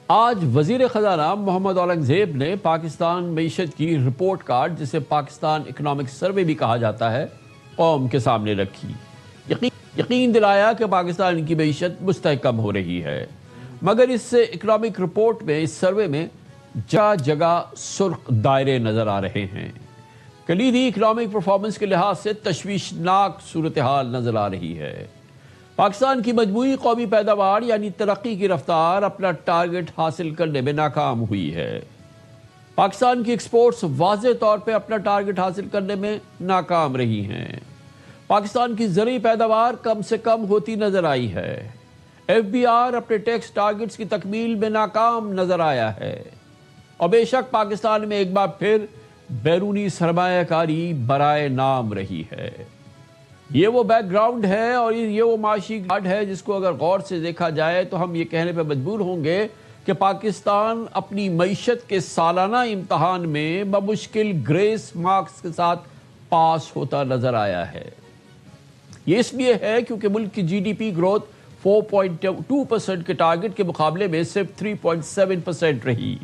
آج وزیر خزانہ محمد اورنگزیب نے پاکستان معیشت کی رپورٹ کارڈ، جسے پاکستان اکنامک سروے بھی کہا جاتا ہے، قوم کے سامنے رکھی۔ یقین دلایا کہ پاکستان کی معیشت مستحکم ہو رہی ہے، مگر اس اکنامک رپورٹ میں، اس سروے میں جگہ جگہ سرخ دائرے نظر آ رہے ہیں۔ کلیدی اکنامک پرفارمنس کے لحاظ سے تشویشناک صورتحال نظر آ رہی ہے۔ پاکستان کی مجموعی قومی پیداوار یعنی ترقی کی رفتار اپنا ٹارگٹ حاصل کرنے میں ناکام ہوئی ہے۔ پاکستان کی ایکسپورٹس واضح طور پہ اپنا ٹارگٹ حاصل کرنے میں ناکام رہی ہیں۔ پاکستان کی زرعی پیداوار کم سے کم ہوتی نظر آئی ہے۔ ایف بی آر اپنے ٹیکس ٹارگٹس کی تکمیل میں ناکام نظر آیا ہے، اور بے شک پاکستان میں ایک بار پھر بیرونی سرمایہ کاری برائے نام رہی ہے۔ یہ وہ بیک گراؤنڈ ہے اور یہ وہ معاشی گارڈ ہے جس کو اگر غور سے دیکھا جائے تو ہم یہ کہنے پہ مجبور ہوں گے کہ پاکستان اپنی معیشت کے سالانہ امتحان میں بمشکل گریس مارکس کے ساتھ پاس ہوتا نظر آیا ہے۔ یہ اس لیے ہے کیونکہ ملک کی جی ڈی پی گروتھ 4.2% کے ٹارگٹ کے مقابلے میں صرف 3.7% رہی۔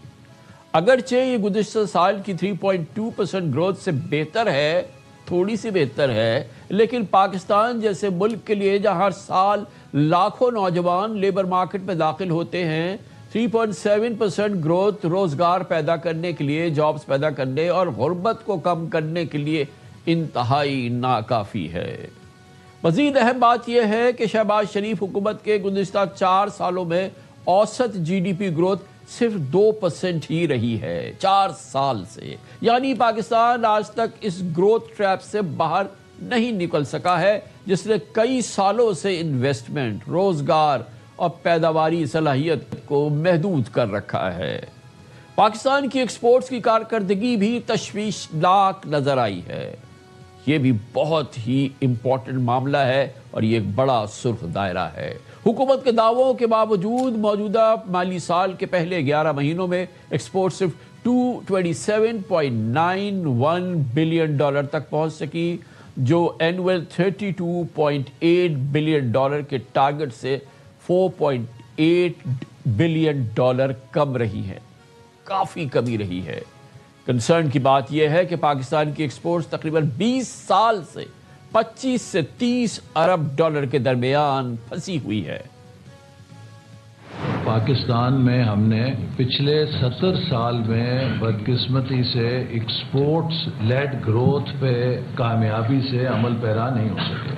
اگرچہ یہ گزشتہ سال کی 3.2% گروتھ سے بہتر ہے، تھوڑی سی بہتر ہے، لیکن پاکستان جیسے ملک کے لیے جہاں ہر سال لاکھوں نوجوان لیبر مارکیٹ میں داخل ہوتے ہیں، 3.7% گروتھ روزگار پیدا کرنے کے لیے، جابز پیدا کرنے اور غربت کو کم کرنے کے لیے انتہائی ناکافی ہے۔ مزید اہم بات یہ ہے کہ شہباز شریف حکومت کے گزشتہ 4 سالوں میں اوسط جی ڈی پی گروتھ صرف 2% ہی رہی ہے، 4 سال سے، یعنی پاکستان آج تک اس گروتھ ٹریپ سے باہر نہیں نکل سکا ہے جس نے کئی سالوں سے انویسٹمنٹ، روزگار اور پیداواری صلاحیت کو محدود کر رکھا ہے۔ پاکستان کی ایکسپورٹس کی کارکردگی بھی تشویشناک نظر آئی ہے۔ یہ بھی بہت ہی امپورٹنٹ معاملہ ہے اور یہ ایک بڑا سرخ دائرہ ہے۔ حکومت کے دعووں کے باوجود موجودہ مالی سال کے پہلے 11 مہینوں میں ایکسپورٹ صرف $227.91 بلین تک پہنچ سکی، جو اینول $32.8 بلین کے ٹارگٹ سے $4.8 بلین کم رہی ہے، کافی کمی رہی ہے۔ کنسرن کی بات یہ ہے کہ پاکستان کی ایکسپورٹس تقریباً 20 سال سے 25 سے 30 ارب ڈالر کے درمیان پھنسی ہوئی ہے۔ پاکستان میں ہم نے پچھلے 70 سال میں بدقسمتی سے ایکسپورٹس لیڈ گروتھ پہ کامیابی سے عمل پیرا نہیں ہو سکے۔